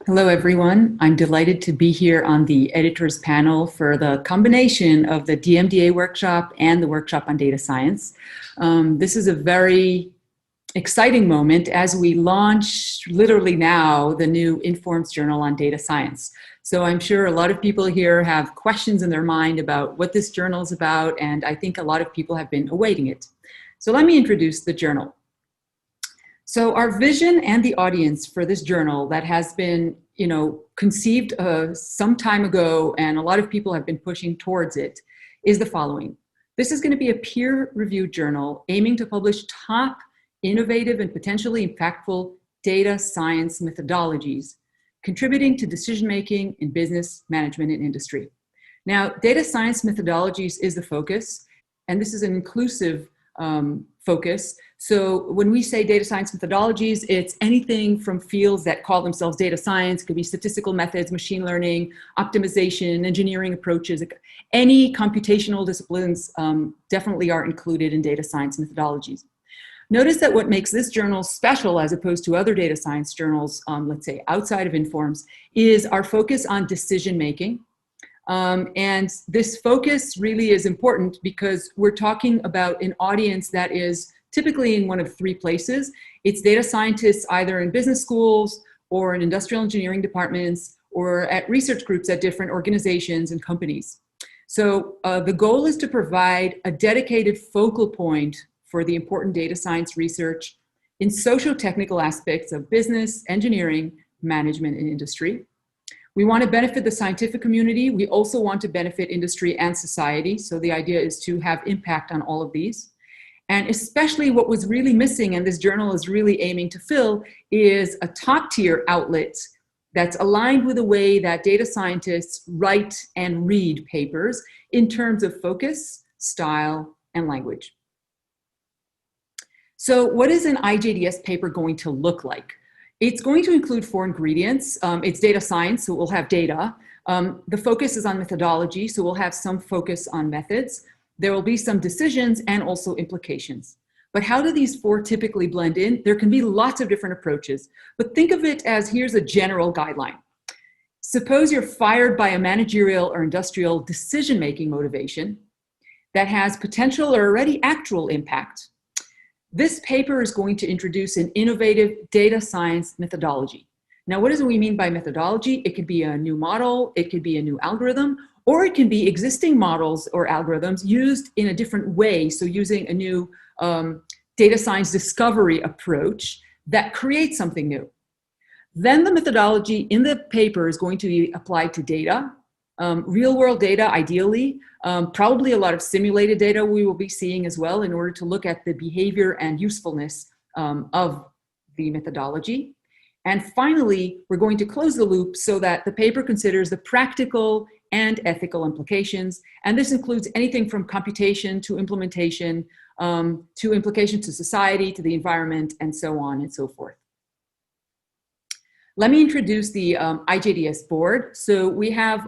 Hello, everyone. I'm delighted to be here on the editors panel for the combination of the DMDA workshop and the workshop on data science. This is a very exciting moment as we launch literally now the new Informs Journal on Data Science. So I'm sure a lot of people here have questions in their mind about what this journal is about, and I think a lot of people have been awaiting it. So let me introduce the journal. So our vision and the audience for this journal that has been, conceived some time ago, and a lot of people have been pushing towards it, is the following. This is going to be a peer-reviewed journal aiming to publish top, innovative, and potentially impactful data science methodologies, contributing to decision-making in business, management, and industry. Now, data science methodologies is the focus, and this is an inclusive focus. So when we say data science methodologies, it's anything from fields that call themselves data science. It could be statistical methods, machine learning, optimization, engineering approaches. Any computational disciplines definitely are included in data science methodologies. Notice that what makes this journal special as opposed to other data science journals, let's say outside of Informs, is our focus on decision making. And this focus really is important because we're talking about an audience that is typically in one of three places. It's data scientists either in business schools or in industrial engineering departments or at research groups at different organizations and companies. So the goal is to provide a dedicated focal point for the important data science research in socio-technical aspects of business, engineering, management, and industry. We want to benefit the scientific community. We also want to benefit industry and society. So the idea is to have impact on all of these. And especially what was really missing, and this journal is really aiming to fill, is a top-tier outlet that's aligned with the way that data scientists write and read papers in terms of focus, style, and language. So what is an IJDS paper going to look like? It's going to include 4 ingredients. It's data science, so we'll have data. The focus is on methodology, so we'll have some focus on methods. There will be some decisions and also implications. But how do these 4 typically blend in? There can be lots of different approaches, but think of it as here's a general guideline. Suppose you're fired by a managerial or industrial decision-making motivation that has potential or already actual impact. This paper is going to introduce an innovative data science methodology. Now, what do we mean by methodology? It could be a new model, it could be a new algorithm, or it can be existing models or algorithms used in a different way. So using a new data science discovery approach that creates something new. Then the methodology in the paper is going to be applied to data, real world data ideally, probably a lot of simulated data we will be seeing as well in order to look at the behavior and usefulness of the methodology. And finally, we're going to close the loop so that the paper considers the practical and ethical implications. And this includes anything from computation to implementation, to implications to society, to the environment, and so on and so forth. Let me introduce the IJDS board. So we have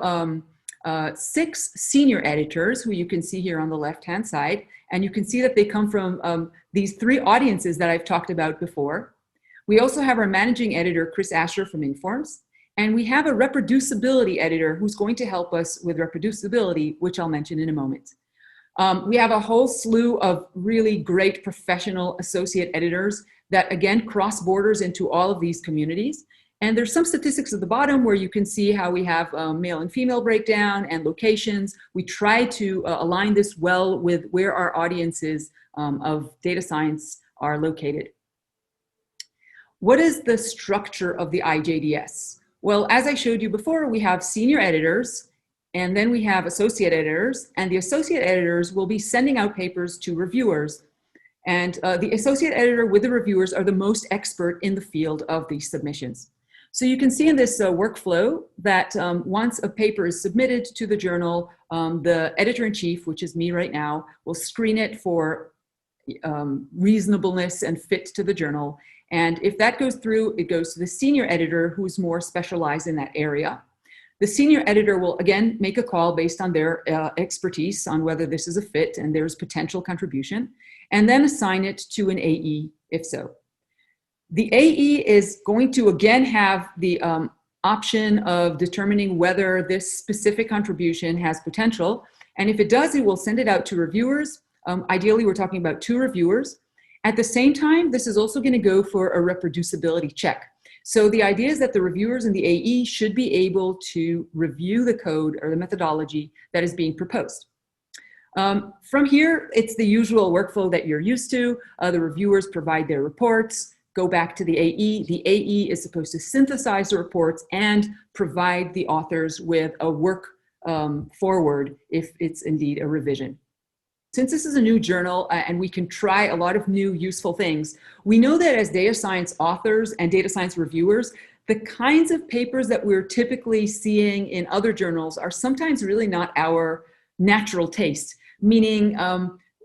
6 senior editors who you can see here on the left-hand side. And you can see that they come from these 3 audiences that I've talked about before. We also have our managing editor, Chris Asher from Informs. And we have a reproducibility editor who's going to help us with reproducibility, which I'll mention in a moment. We have a whole slew of really great professional associate editors that, again, cross borders into all of these communities. And there's some statistics at the bottom where you can see how we have male and female breakdown and locations. We try to align this well with where our audiences of data science are located. What is the structure of the IJDS? Well, as I showed you before, we have senior editors, and then we have associate editors, and the associate editors will be sending out papers to reviewers. And the associate editor with the reviewers are the most expert in the field of these submissions. So you can see in this workflow that once a paper is submitted to the journal, the editor-in-chief, which is me right now, will screen it for reasonableness and fit to the journal. And if that goes through, it goes to the senior editor who's more specialized in that area. The senior editor will, again, make a call based on their expertise on whether this is a fit and there's potential contribution, and then assign it to an AE if so. The AE is going to, again, have the option of determining whether this specific contribution has potential. And if it does, it will send it out to reviewers. Ideally, we're talking about 2 reviewers. At the same time, this is also going to go for a reproducibility check. So the idea is that the reviewers in the AE should be able to review the code or the methodology that is being proposed. From here, it's the usual workflow that you're used to. The reviewers provide their reports, go back to the AE. The AE is supposed to synthesize the reports and provide the authors with a work forward if it's indeed a revision. Since this is a new journal and we can try a lot of new useful things, we know that as data science authors and data science reviewers, the kinds of papers that we're typically seeing in other journals are sometimes really not our natural taste, meaning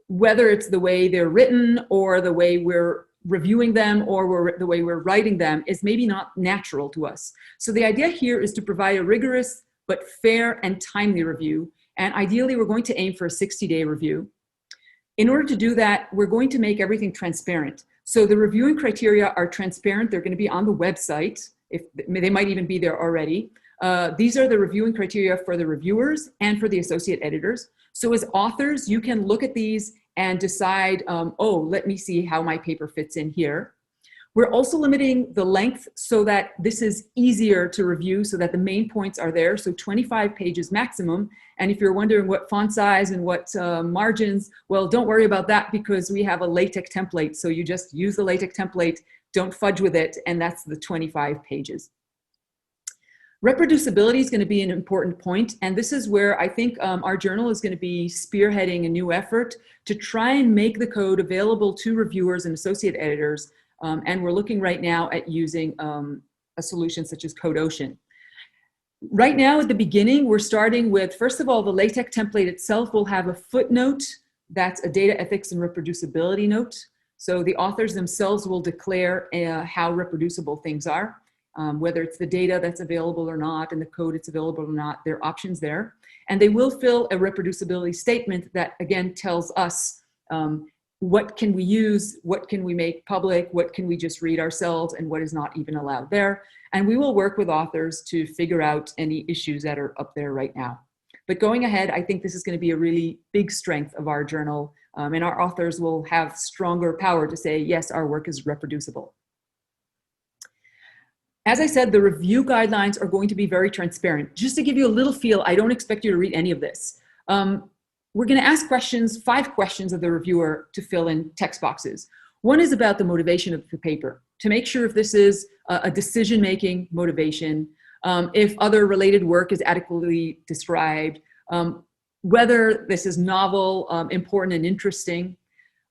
whether it's the way they're written or the way we're reviewing them or the way we're writing them is maybe not natural to us. So the idea here is to provide a rigorous but fair and timely review. And ideally, we're going to aim for a 60-day review. In order to do that, we're going to make everything transparent. So the reviewing criteria are transparent. They're going to be on the website. They might even be there already. These are the reviewing criteria for the reviewers and for the associate editors. So as authors, you can look at these and decide, oh, let me see how my paper fits in here. We're also limiting the length so that this is easier to review so that the main points are there. So 25 pages maximum. And if you're wondering what font size and what margins, well, don't worry about that because we have a LaTeX template. So you just use the LaTeX template, don't fudge with it, and that's the 25 pages. Reproducibility is going to be an important point, and this is where I think our journal is going to be spearheading a new effort to try and make the code available to reviewers and associate editors. And we're looking right now at using a solution such as CodeOcean. Right now at the beginning, we're starting with, first of all, the LaTeX template itself will have a footnote that's a data ethics and reproducibility note. So the authors themselves will declare how reproducible things are, whether it's the data that's available or not and the code that's available or not, there are options there. And they will fill a reproducibility statement that, again, tells us what can we use, what can we make public, what can we just read ourselves, and what is not even allowed there. And we will work with authors to figure out any issues that are up there right now. But going ahead, I think this is going to be a really big strength of our journal, and our authors will have stronger power to say, yes, our work is reproducible. As I said, the review guidelines are going to be very transparent. Just to give you a little feel, I don't expect you to read any of this. We're going to ask questions, 5 questions of the reviewer to fill in text boxes. One is about the motivation of the paper, to make sure if this is a decision-making motivation, if other related work is adequately described, whether this is novel, important, and interesting.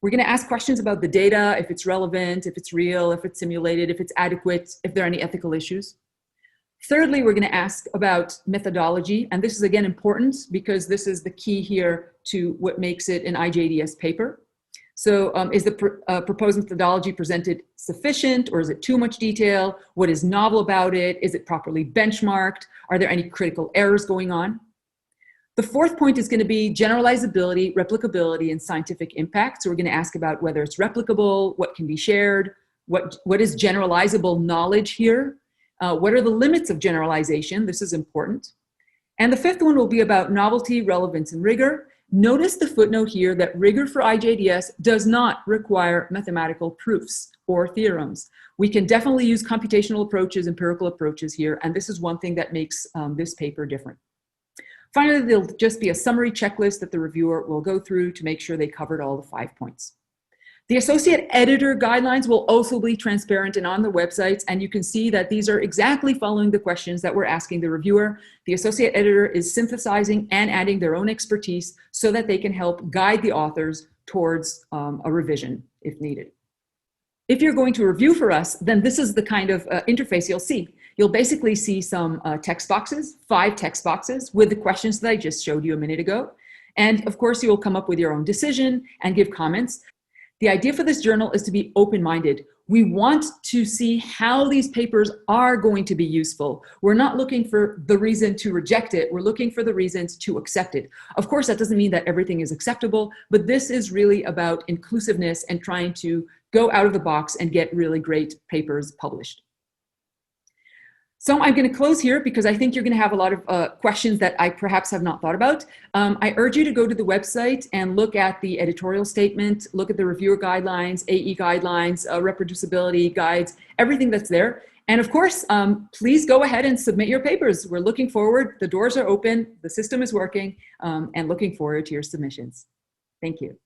We're going to ask questions about the data, if it's relevant, if it's real, if it's simulated, if it's adequate, if there are any ethical issues. Thirdly, we're going to ask about methodology, and this is again important because this is the key here to what makes it an IJDS paper. So is the proposed methodology presented sufficient, or is it too much detail? What is novel about it? Is it properly benchmarked? Are there any critical errors going on? The 4th point is going to be generalizability, replicability, and scientific impact. So we're going to ask about whether it's replicable, what can be shared, what is generalizable knowledge here, what are the limits of generalization? This is important. And the 5th one will be about novelty, relevance, and rigor. Notice the footnote here that rigor for IJDS does not require mathematical proofs or theorems. We can definitely use computational approaches, empirical approaches here, and this is one thing that makes this paper different. Finally, there'll just be a summary checklist that the reviewer will go through to make sure they covered all the 5 points. The associate editor guidelines will also be transparent and on the websites, and you can see that these are exactly following the questions that we're asking the reviewer. The associate editor is synthesizing and adding their own expertise so that they can help guide the authors towards a revision if needed. If you're going to review for us, then this is the kind of interface you'll see. You'll basically see some text boxes, 5 text boxes with the questions that I just showed you a minute ago. And of course, you will come up with your own decision and give comments. The idea for this journal is to be open-minded. We want to see how these papers are going to be useful. We're not looking for the reason to reject it. We're looking for the reasons to accept it. Of course, that doesn't mean that everything is acceptable, but this is really about inclusiveness and trying to go out of the box and get really great papers published. So I'm going to close here because I think you're going to have a lot of questions that I perhaps have not thought about. I urge you to go to the website and look at the editorial statement, look at the reviewer guidelines, AE guidelines, reproducibility guides, everything that's there. And of course, please go ahead and submit your papers. We're looking forward. The doors are open. The system is working, and looking forward to your submissions. Thank you.